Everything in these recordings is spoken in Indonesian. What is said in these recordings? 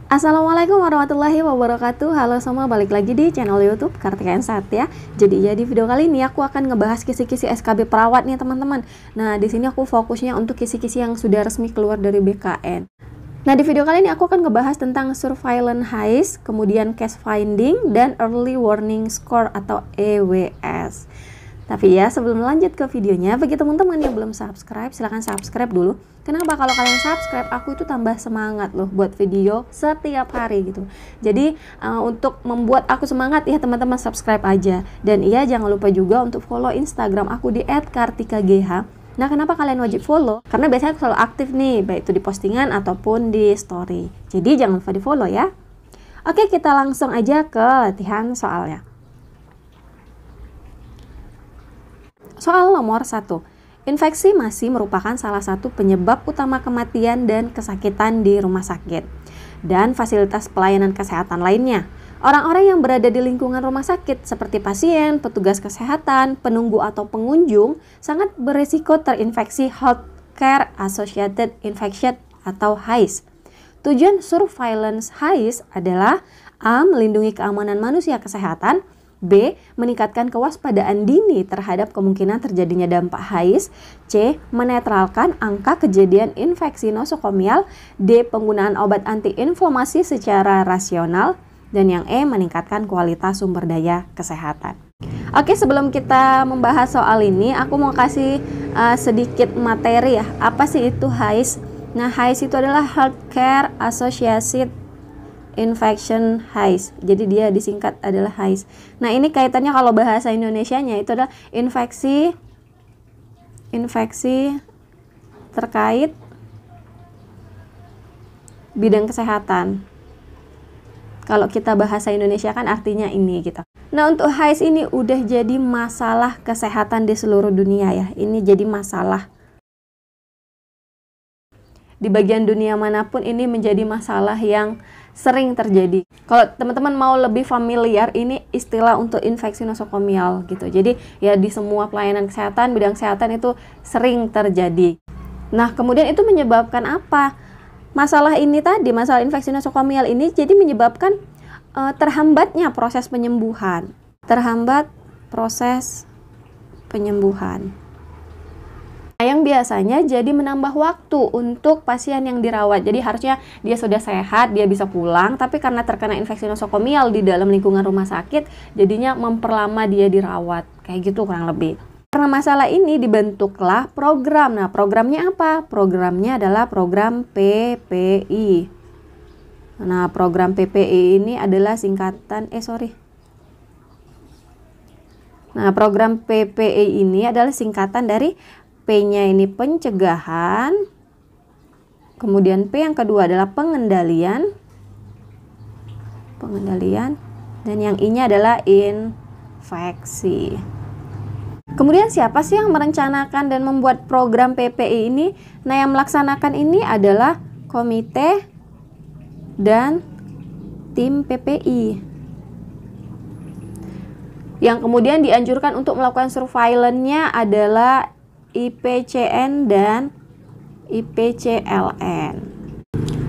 Assalamualaikum warahmatullahi wabarakatuh. Halo semua, balik lagi di channel YouTube Kartika Ensat ya. Jadi ya, di video kali ini aku akan ngebahas kisi-kisi SKB perawat nih teman-teman. Nah, di sini aku fokusnya untuk kisi-kisi yang sudah resmi keluar dari BKN. Nah, di video kali ini aku akan ngebahas tentang surveillance heist, kemudian case finding, dan early warning score atau EWS. Tapi ya, sebelum lanjut ke videonya, bagi teman-teman yang belum subscribe, silahkan subscribe dulu. Kenapa? Kalau kalian subscribe, aku itu tambah semangat loh buat video setiap hari gitu. Jadi untuk membuat aku semangat ya teman-teman, subscribe aja. Dan iya, jangan lupa juga untuk follow Instagram aku di @kartikagh. Nah, kenapa kalian wajib follow? Karena biasanya aku selalu aktif nih, baik itu di postingan ataupun di story. Jadi jangan lupa di follow ya. Oke, kita langsung aja ke latihan soalnya. Soal nomor 1. Infeksi masih merupakan salah satu penyebab utama kematian dan kesakitan di rumah sakit dan fasilitas pelayanan kesehatan lainnya. Orang-orang yang berada di lingkungan rumah sakit seperti pasien, petugas kesehatan, penunggu atau pengunjung sangat berisiko terinfeksi Healthcare Associated Infection atau HAIS. Tujuan surveillance HAIS adalah A. Melindungi keamanan manusia kesehatan, B. Meningkatkan kewaspadaan dini terhadap kemungkinan terjadinya dampak HAIS. C. Menetralkan angka kejadian infeksi nosokomial. D. Penggunaan obat antiinflamasi secara rasional. Dan yang E. Meningkatkan kualitas sumber daya kesehatan. Oke, sebelum kita membahas soal ini, aku mau kasih sedikit materi ya. Apa sih itu HAIS? Nah, HAIS itu adalah Healthcare Associated Infection HAIS. Jadi dia disingkat adalah HAIS. Nah, ini kaitannya kalau bahasa Indonesianya itu adalah infeksi terkait bidang kesehatan. Kalau kita bahasa Indonesia kan artinya ini gitu. Nah, untuk HAIS ini udah jadi masalah kesehatan di seluruh dunia ya. Ini jadi masalah. Di bagian dunia manapun ini menjadi masalah yang sering terjadi. Kalau teman-teman mau lebih familiar, ini istilah untuk infeksi nosokomial gitu. Jadi ya di semua pelayanan kesehatan, bidang kesehatan itu sering terjadi. Nah, kemudian itu menyebabkan apa? Masalah ini tadi, masalah infeksi nosokomial ini jadi menyebabkan terhambatnya proses penyembuhan. Terhambat proses penyembuhan. Yang biasanya jadi menambah waktu untuk pasien yang dirawat. Jadi harusnya dia sudah sehat, dia bisa pulang, tapi karena terkena infeksi nosokomial di dalam lingkungan rumah sakit, jadinya memperlama dia dirawat. Kayak gitu kurang lebih. Karena masalah ini dibentuklah program. Nah, programnya apa? Programnya adalah program PPI. Nah, program PPI ini adalah singkatan Nah, program PPI ini adalah singkatan dari P-nya ini pencegahan, kemudian P yang kedua adalah pengendalian, dan yang I-nya adalah infeksi. Kemudian siapa sih yang merencanakan dan membuat program PPI ini? Nah, yang melaksanakan ini adalah komite dan tim PPI. Yang kemudian dianjurkan untuk melakukan surveillance-nya adalah IPCN dan IPCLN.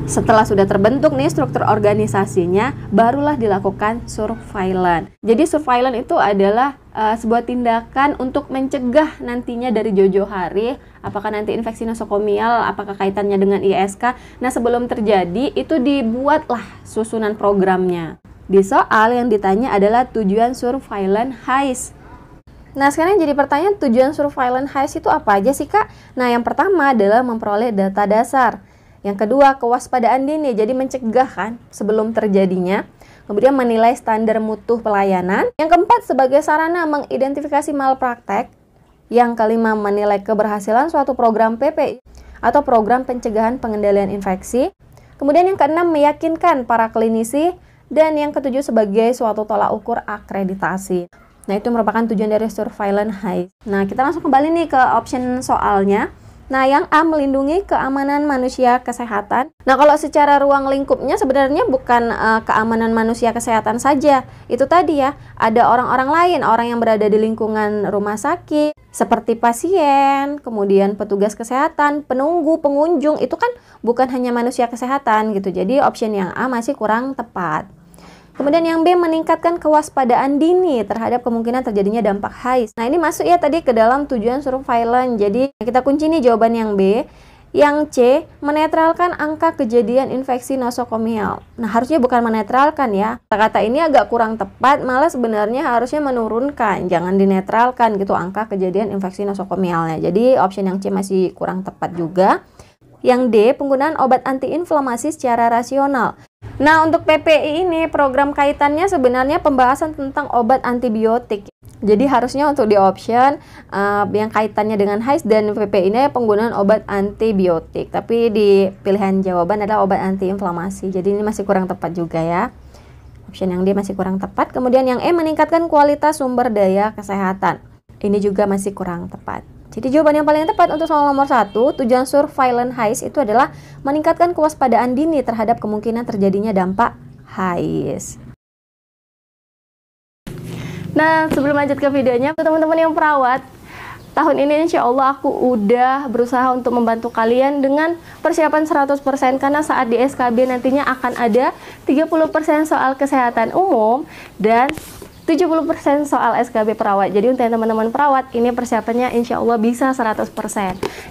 Setelah sudah terbentuk nih struktur organisasinya, barulah dilakukan surveillance. Jadi surveillance itu adalah sebuah tindakan untuk mencegah nantinya dari jauh-jauh hari, apakah nanti infeksi nosokomial, apakah kaitannya dengan ISK. Nah, sebelum terjadi itu dibuatlah susunan programnya. Di soal yang ditanya adalah tujuan surveillance HAIS. Nah, sekarang jadi pertanyaan, tujuan surveillance HAIS itu apa aja sih, Kak? Nah, yang pertama adalah memperoleh data dasar. Yang kedua, kewaspadaan dini, jadi mencegah kan sebelum terjadinya. Kemudian menilai standar mutu pelayanan. Yang keempat, sebagai sarana mengidentifikasi malpraktek. Yang kelima, menilai keberhasilan suatu program PPI atau program pencegahan pengendalian infeksi. Kemudian yang keenam, meyakinkan para klinisi. Dan yang ketujuh, sebagai suatu tolak ukur akreditasi. Nah, itu merupakan tujuan dari surveillance HAIS. Nah, kita langsung kembali nih ke option soalnya. Nah, yang A melindungi keamanan manusia kesehatan. Nah, kalau secara ruang lingkupnya sebenarnya bukan keamanan manusia kesehatan saja. Itu tadi ya, ada orang-orang lain, orang yang berada di lingkungan rumah sakit, seperti pasien, kemudian petugas kesehatan, penunggu, pengunjung, itu kan bukan hanya manusia kesehatan gitu. Jadi option yang A masih kurang tepat. Kemudian yang B meningkatkan kewaspadaan dini terhadap kemungkinan terjadinya dampak HAIS. Nah, ini masuk ya tadi ke dalam tujuan surveillance. Jadi kita kunci nih jawaban yang B. Yang C menetralkan angka kejadian infeksi nosokomial. Nah, harusnya bukan menetralkan ya. Kata-kata ini agak kurang tepat, malah sebenarnya harusnya menurunkan, jangan dinetralkan gitu angka kejadian infeksi nosokomialnya. Jadi option yang C masih kurang tepat juga. Yang D, penggunaan obat antiinflamasi secara rasional. Nah, untuk PPI ini program kaitannya sebenarnya pembahasan tentang obat antibiotik. Jadi harusnya untuk di option yang kaitannya dengan HAIS dan PPI ini penggunaan obat antibiotik. Tapi di pilihan jawaban adalah obat antiinflamasi. Jadi ini masih kurang tepat juga ya. Option yang D masih kurang tepat. Kemudian yang E meningkatkan kualitas sumber daya kesehatan. Ini juga masih kurang tepat. Jadi jawaban yang paling tepat untuk soal nomor 1, tujuan surveillance HAIS itu adalah meningkatkan kewaspadaan dini terhadap kemungkinan terjadinya dampak HAIS. Nah, sebelum lanjut ke videonya, teman-teman yang perawat, tahun ini insya Allah aku udah berusaha untuk membantu kalian dengan persiapan 100% karena saat di SKB nantinya akan ada 30% soal kesehatan umum dan 70% soal SKB perawat. Jadi untuk teman-teman perawat, ini persiapannya insya Allah bisa 100%.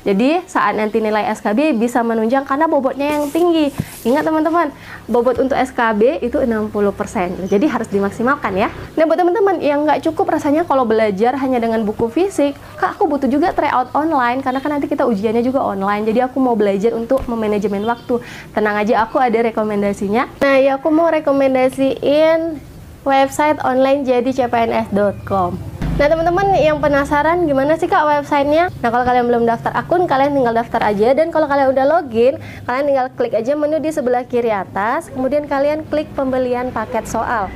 Jadi saat nanti nilai SKB bisa menunjang karena bobotnya yang tinggi. Ingat teman-teman, bobot untuk SKB itu 60%. Jadi harus dimaksimalkan ya. Nah, buat teman-teman yang nggak cukup rasanya kalau belajar hanya dengan buku fisik, Kak, aku butuh juga tryout online karena kan nanti kita ujiannya juga online. Jadi aku mau belajar untuk memanajemen waktu. Tenang aja, aku ada rekomendasinya. Nah, ya aku mau rekomendasiin website online jadi cpns.com. Nah, teman-teman yang penasaran gimana sih Kak websitenya? Nah, kalau kalian belum daftar akun, kalian tinggal daftar aja. Dan kalau kalian udah login, kalian tinggal klik aja menu di sebelah kiri atas. Kemudian kalian klik pembelian paket soal.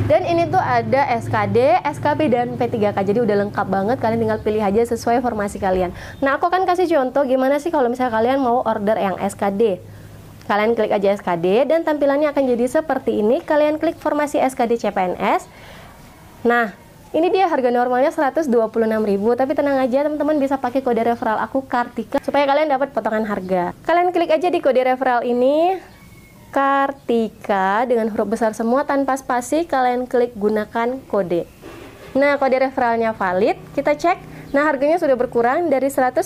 Dan ini tuh ada SKD, SKB, dan P3K. Jadi udah lengkap banget, kalian tinggal pilih aja sesuai formasi kalian. Nah, aku akan kasih contoh gimana sih kalau misalnya kalian mau order yang SKD. Kalian klik aja SKD dan tampilannya akan jadi seperti ini. Kalian klik formasi SKD CPNS. Nah, ini dia harga normalnya 126.000, tapi tenang aja teman-teman, bisa pakai kode referral aku Kartika supaya kalian dapat potongan harga. Kalian klik aja di kode referral ini Kartika dengan huruf besar semua tanpa spasi, kalian klik gunakan kode. Nah, kode referralnya valid, kita cek. Nah, harganya sudah berkurang dari 126.000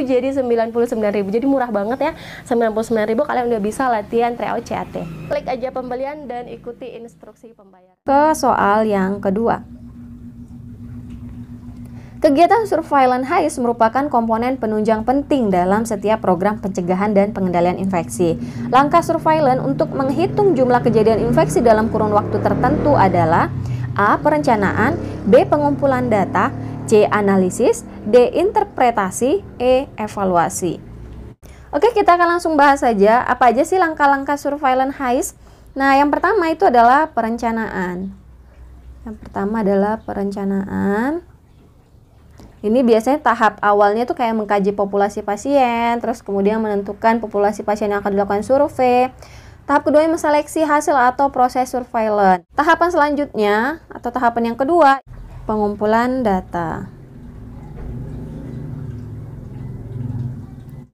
jadi 99.000. Jadi murah banget ya. 99.000 kalian udah bisa latihan tryout CAT. Klik aja pembelian dan ikuti instruksi pembayaran. Ke soal yang kedua. Kegiatan surveillance HAIS merupakan komponen penunjang penting dalam setiap program pencegahan dan pengendalian infeksi. Langkah surveillance untuk menghitung jumlah kejadian infeksi dalam kurun waktu tertentu adalah A. Perencanaan, B. Pengumpulan data, C. Analisis, D. Interpretasi, E. Evaluasi. Oke, kita akan langsung bahas saja apa aja sih langkah-langkah surveillance HAIS. Nah, yang pertama itu adalah perencanaan. Yang pertama adalah perencanaan. Ini biasanya tahap awalnya tuh kayak mengkaji populasi pasien, terus kemudian menentukan populasi pasien yang akan dilakukan survei. Tahap kedua menseleksi hasil atau proses surveillance. Tahapan selanjutnya atau tahapan yang kedua, pengumpulan data.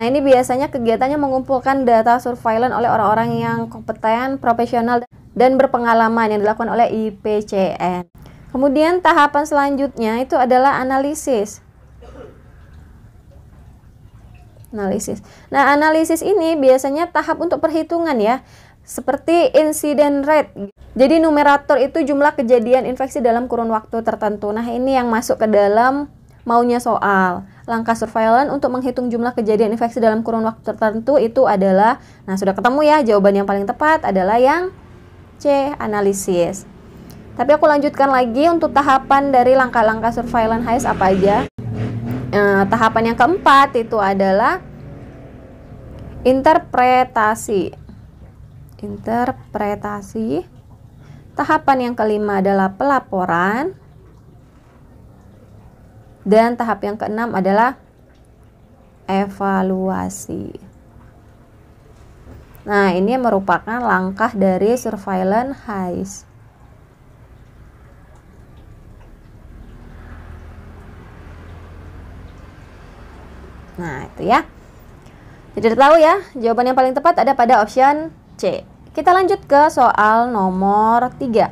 Nah, ini biasanya kegiatannya mengumpulkan data surveillance oleh orang-orang yang kompeten, profesional, dan berpengalaman yang dilakukan oleh IPCN. Kemudian tahapan selanjutnya itu adalah analisis. Nah, analisis ini biasanya tahap untuk perhitungan ya, seperti incident rate. Jadi numerator itu jumlah kejadian infeksi dalam kurun waktu tertentu. Nah, ini yang masuk ke dalam maunya soal. Langkah surveillance untuk menghitung jumlah kejadian infeksi dalam kurun waktu tertentu itu adalah, nah sudah ketemu ya, jawaban yang paling tepat adalah yang C, analisis. Tapi aku lanjutkan lagi untuk tahapan dari langkah-langkah surveillance HAIS apa aja. Tahapan yang keempat itu adalah interpretasi. Tahapan yang kelima adalah pelaporan. Dan tahap yang keenam adalah evaluasi. Nah, ini merupakan langkah dari surveillance heist. Nah, itu ya. Jadi udah tahu ya, jawaban yang paling tepat ada pada option C. Kita lanjut ke soal nomor 3.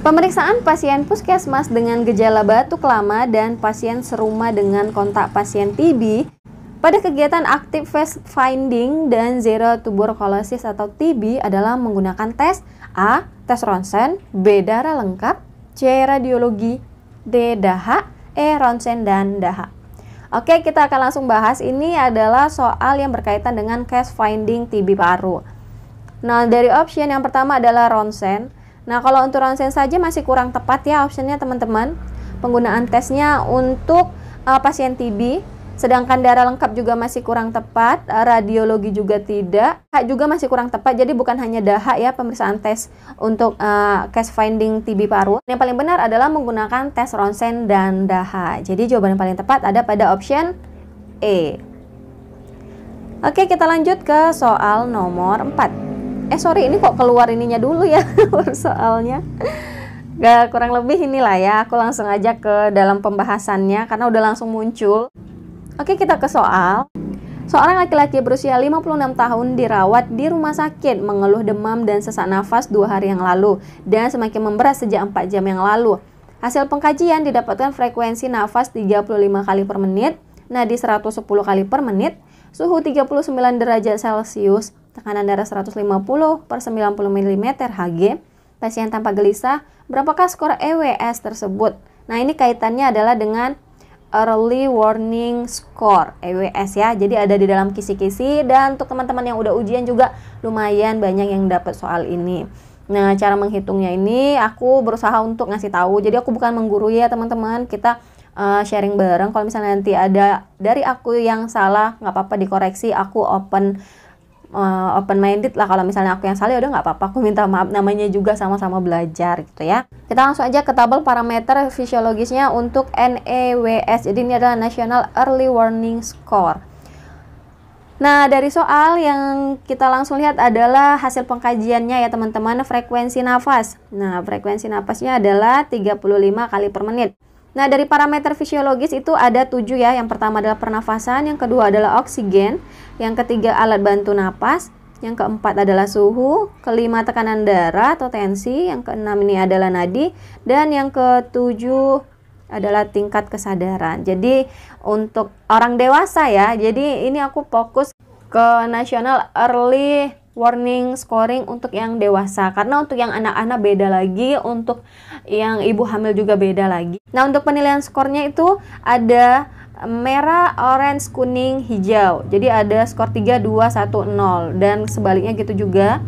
Pemeriksaan pasien puskesmas dengan gejala batuk lama dan pasien serumah dengan kontak pasien TB pada kegiatan aktif face finding dan zero tuberculosis atau TB adalah menggunakan tes A. Tes ronsen, B. Darah lengkap, C. Radiologi, D. Dahak, E. Ronsen dan dahak. Oke, kita akan langsung bahas. Ini adalah soal yang berkaitan dengan case finding TB paru. Nah, dari option yang pertama adalah ronsen. Nah, kalau untuk ronsen saja masih kurang tepat ya optionnya teman-teman. Penggunaan tesnya untuk pasien TB. Sedangkan darah lengkap juga masih kurang tepat, radiologi juga tidak, dahak juga masih kurang tepat. Jadi bukan hanya dahak ya pemeriksaan tes untuk case finding TB paru. Yang paling benar adalah menggunakan tes ronsen dan dahak. Jadi jawaban yang paling tepat ada pada option E. Oke, kita lanjut ke soal nomor 4. Sorry, ini kok keluar ininya dulu ya soalnya. Gak, kurang lebih inilah ya. Aku langsung aja ke dalam pembahasannya karena udah langsung muncul. Oke, kita ke soal. Seorang laki-laki berusia 56 tahun dirawat di rumah sakit, mengeluh demam dan sesak nafas 2 hari yang lalu dan semakin memberat sejak 4 jam yang lalu. Hasil pengkajian didapatkan frekuensi nafas 35 kali per menit, nadi 110 kali per menit, suhu 39 derajat Celcius, tekanan darah 150 per 90 mm Hg, pasien tanpa gelisah. Berapakah skor EWS tersebut? Nah, ini kaitannya adalah dengan Early Warning Score EWS ya. Jadi ada di dalam kisi-kisi, dan untuk teman-teman yang udah ujian juga lumayan banyak yang dapat soal ini. Nah, cara menghitungnya ini aku berusaha untuk ngasih tahu. Jadi aku bukan menggurui ya teman-teman. Kita sharing bareng. Kalau misalnya nanti ada dari aku yang salah, nggak apa-apa dikoreksi. Aku open minded lah. Kalau misalnya aku yang salah ya udah nggak apa-apa, aku minta maaf, namanya juga sama-sama belajar gitu ya. Kita langsung aja ke tabel parameter fisiologisnya untuk NEWS. Jadi ini adalah National Early Warning Score. Nah, dari soal yang kita langsung lihat adalah hasil pengkajiannya ya teman-teman, frekuensi nafas. Nah, frekuensi nafasnya adalah 35 kali per menit. Nah, dari parameter fisiologis itu ada 7 ya. Yang pertama adalah pernafasan, yang kedua adalah oksigen, yang ketiga alat bantu napas, yang keempat adalah suhu, kelima tekanan darah atau tensi, yang keenam ini adalah nadi, dan yang ketujuh adalah tingkat kesadaran. Jadi untuk orang dewasa ya, jadi ini aku fokus ke National Early Warning Scoring untuk yang dewasa, karena untuk yang anak-anak beda lagi, untuk yang ibu hamil juga beda lagi. Nah, untuk penilaian skornya itu ada merah, orange, kuning, hijau. Jadi ada skor 3, 2, 1, 0 dan sebaliknya gitu juga.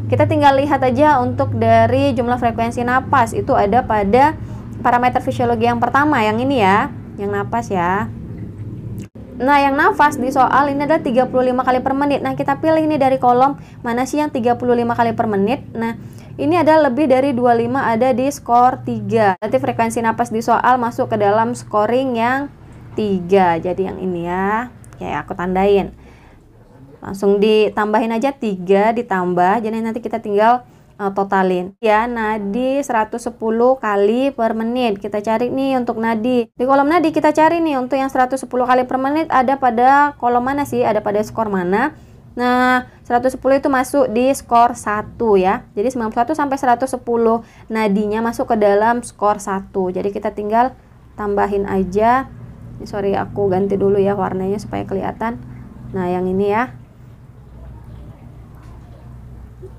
Kita tinggal lihat aja untuk dari jumlah frekuensi napas itu ada pada parameter fisiologi yang pertama, yang ini ya, yang napas ya. Nah, yang nafas di soal ini adalah 35 kali per menit. Nah, kita pilih ini dari kolom mana sih yang 35 kali per menit. Nah, ini ada lebih dari 25, ada di skor 3. Berarti frekuensi napas di soal masuk ke dalam scoring yang 3. Jadi yang ini ya. Ya, aku tandain. Langsung ditambahin aja 3 ditambah. Jadi nanti kita tinggal totalin ya. Nadi 110 kali per menit. Kita cari nih untuk nadi. Di kolom nadi kita cari nih untuk yang 110 kali per menit ada pada kolom mana sih? Ada pada skor mana? Nah, 110 itu masuk di skor 1 ya. Jadi 91 sampai 110 nadinya masuk ke dalam skor 1. Jadi kita tinggal tambahin aja. Sorry, aku ganti dulu ya warnanya supaya kelihatan. Nah, yang ini ya.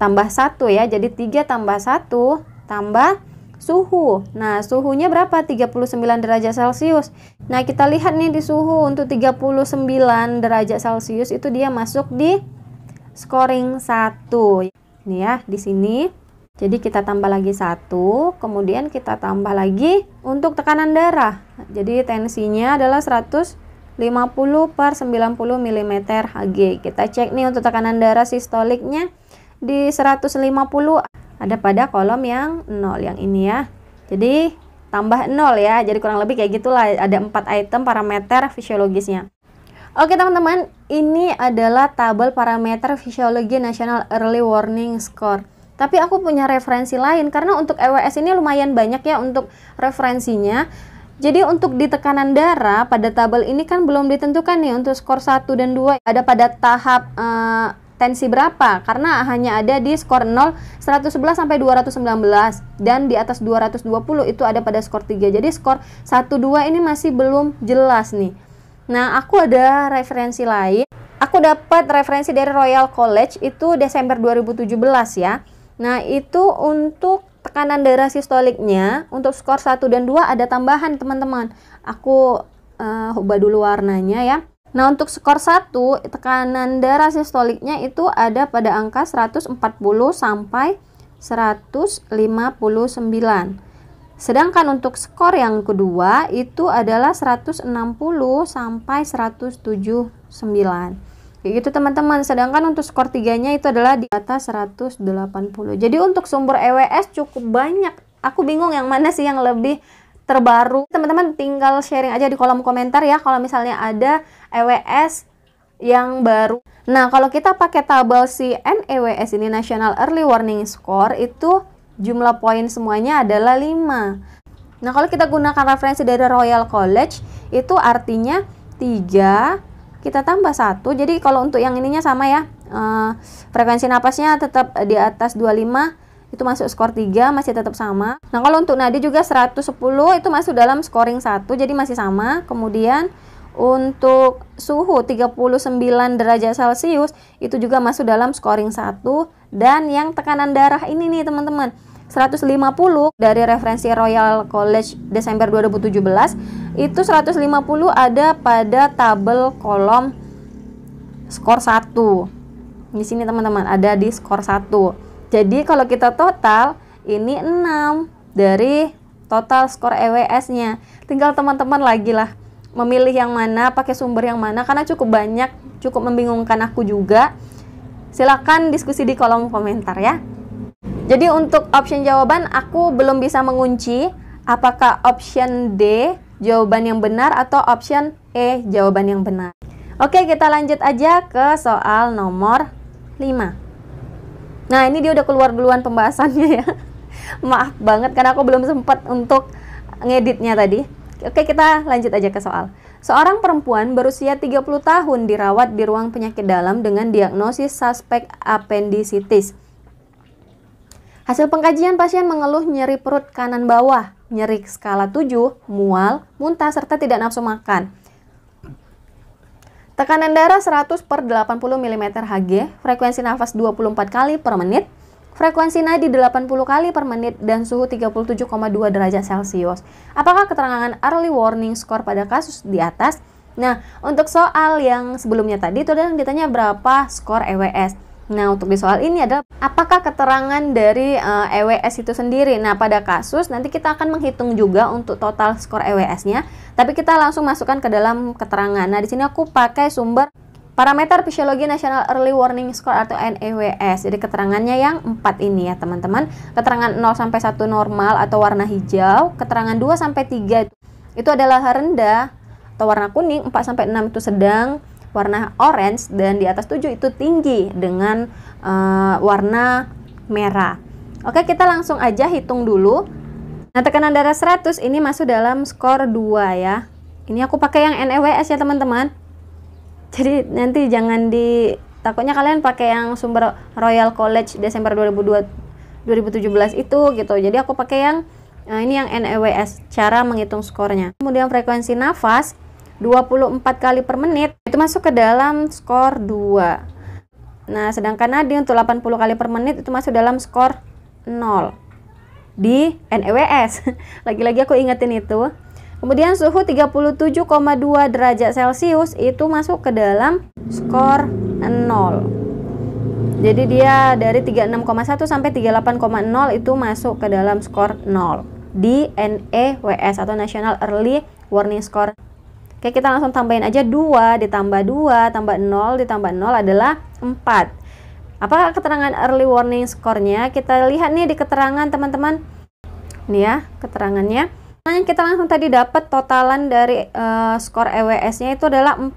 Tambah 1 ya, jadi 3 tambah 1 tambah suhu. Nah, suhunya berapa? 39 derajat Celcius. Nah, kita lihat nih di suhu untuk 39 derajat Celcius itu dia masuk di scoring 1. Ini ya, di sini. Jadi kita tambah lagi 1, kemudian kita tambah lagi untuk tekanan darah. Jadi tensinya adalah 150 per 90 mm Hg. Kita cek nih untuk tekanan darah sistoliknya di 150 ada pada kolom yang 0 yang ini ya. Jadi tambah 0 ya. Jadi kurang lebih kayak gitulah, ada 4 item parameter fisiologisnya. Oke teman-teman, ini adalah tabel parameter fisiologi National Early Warning Score. Tapi aku punya referensi lain, karena untuk EWS ini lumayan banyak ya untuk referensinya. Jadi untuk di tekanan darah, pada tabel ini kan belum ditentukan nih untuk skor 1 dan 2. Ada pada tahap tensi berapa, karena hanya ada di skor 0, 111 sampai 219. Dan di atas 220 itu ada pada skor 3. Jadi skor 1, 2 ini masih belum jelas nih. Nah, aku ada referensi lain. Aku dapat referensi dari Royal College itu Desember 2017 ya. Nah, itu untuk tekanan darah sistoliknya, untuk skor 1 dan 2 ada tambahan teman-teman. Aku ubah dulu warnanya ya. Nah, untuk skor 1, tekanan darah sistoliknya itu ada pada angka 140 sampai 159. Sedangkan untuk skor yang kedua itu adalah 160 sampai 179. Kayak gitu teman-teman. Sedangkan untuk skor 3-nya itu adalah di atas 180. Jadi untuk sumber EWS cukup banyak. Aku bingung yang mana sih yang lebih terbaru. Teman-teman tinggal sharing aja di kolom komentar ya kalau misalnya ada EWS yang baru. Nah, kalau kita pakai tabel si NEWS ini, National Early Warning Score, itu jumlah poin semuanya adalah 5. Nah, kalau kita gunakan referensi dari Royal College, itu artinya 3, kita tambah 1. Jadi kalau untuk yang ininya sama ya, frekuensi napasnya tetap di atas 25, itu masuk skor 3, masih tetap sama. Nah, kalau untuk nadi juga 110 itu masuk dalam scoring 1, jadi masih sama. Kemudian untuk suhu 39 derajat Celcius itu juga masuk dalam scoring 1. Dan yang tekanan darah ini nih teman-teman, 150 dari referensi Royal College Desember 2017, itu 150 ada pada tabel kolom skor 1. Di sini teman-teman ada di skor 1. Jadi kalau kita total ini 6 dari total skor EWS-nya. Tinggal teman-teman lagi lah memilih yang mana, pakai sumber yang mana, karena cukup banyak, cukup membingungkan aku juga. Silakan diskusi di kolom komentar ya. Jadi untuk option jawaban aku belum bisa mengunci apakah option D jawaban yang benar atau option E jawaban yang benar. Oke, kita lanjut aja ke soal nomor 5. Nah, ini dia udah keluar duluan pembahasannya ya. Maaf banget karena aku belum sempat untuk ngeditnya tadi. Oke, kita lanjut aja ke soal. Seorang perempuan berusia 30 tahun dirawat di ruang penyakit dalam dengan diagnosis suspek appendicitis. Hasil pengkajian, pasien mengeluh nyeri perut kanan bawah, nyeri skala 7, mual, muntah, serta tidak nafsu makan. Tekanan darah 100/80 mm Hg, frekuensi nafas 24 kali per menit, frekuensi nadi 80 kali per menit, dan suhu 37,2 derajat Celcius. Apakah keterangan early warning score pada kasus di atas? Nah, untuk soal yang sebelumnya tadi itu adalah ditanya berapa skor EWS. Nah, untuk di soal ini adalah apakah keterangan dari EWS itu sendiri. Nah, pada kasus nanti kita akan menghitung juga untuk total skor EWS-nya, tapi kita langsung masukkan ke dalam keterangan. Nah, di sini aku pakai sumber parameter fisiologi National Early Warning Score atau NEWS. Jadi keterangannya yang 4 ini ya, teman-teman. Keterangan 0 sampai 1 normal atau warna hijau, keterangan 2 sampai 3 itu adalah rendah atau warna kuning, 4 sampai 6 itu sedang, warna orange, dan di atas 7 itu tinggi dengan warna merah. Oke, kita langsung aja hitung dulu. Nah, tekanan darah 100 ini masuk dalam skor 2 ya. Ini aku pakai yang NEWS ya teman-teman. Jadi nanti jangan takutnya kalian pakai yang sumber Royal College Desember 2017 itu gitu. Jadi aku pakai yang ini yang NEWS, cara menghitung skornya. Kemudian frekuensi nafas 24 kali per menit itu masuk ke dalam skor 2. Nah, sedangkan nadi untuk 80 kali per menit itu masuk dalam skor 0 di NEWS. Lagi-lagi aku ingetin itu. Kemudian suhu 37,2 derajat Celcius itu masuk ke dalam skor 0. Jadi dia dari 36,1 sampai 38,0 itu masuk ke dalam skor 0 di NEWS atau National Early Warning Score. Oke, kita langsung tambahin aja 2 ditambah 2 tambah 0 ditambah 0 adalah 4. Apakah keterangan early warning score-nya? Kita lihat nih di keterangan teman-teman. Nih ya, keterangannya. Nah, yang kita langsung tadi dapat totalan dari skor EWS-nya itu adalah 4.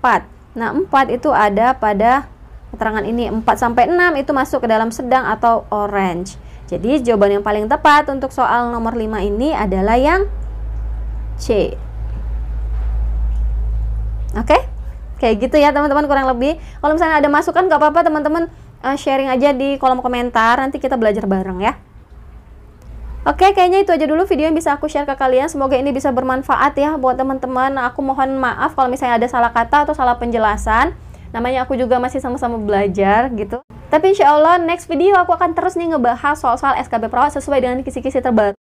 Nah, 4 itu ada pada keterangan ini. 4 sampai 6 itu masuk ke dalam sedang atau orange. Jadi, jawaban yang paling tepat untuk soal nomor 5 ini adalah yang C. Oke? Kayak gitu ya teman-teman kurang lebih. Kalau misalnya ada masukan gak apa-apa teman-teman, sharing aja di kolom komentar. Nanti kita belajar bareng ya. Oke, kayaknya itu aja dulu video yang bisa aku share ke kalian. Semoga ini bisa bermanfaat ya buat teman-teman. Aku mohon maaf kalau misalnya ada salah kata atau salah penjelasan. Namanya aku juga masih sama-sama belajar gitu. Tapi insya Allah next video aku akan terus nih ngebahas soal-soal SKB Perawat sesuai dengan kisi-kisi terbaru.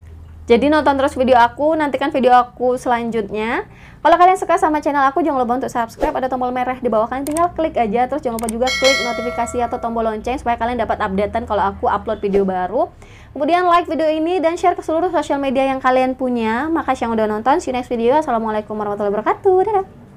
Jadi nonton terus video aku, nantikan video aku selanjutnya. Kalau kalian suka sama channel aku, jangan lupa untuk subscribe, ada tombol merah di bawah, kalian tinggal klik aja. Terus jangan lupa juga klik notifikasi atau tombol lonceng supaya kalian dapat updatean kalau aku upload video baru. Kemudian like video ini dan share ke seluruh sosial media yang kalian punya. Makasih yang udah nonton, see you next video. Assalamualaikum warahmatullahi wabarakatuh. Dadah.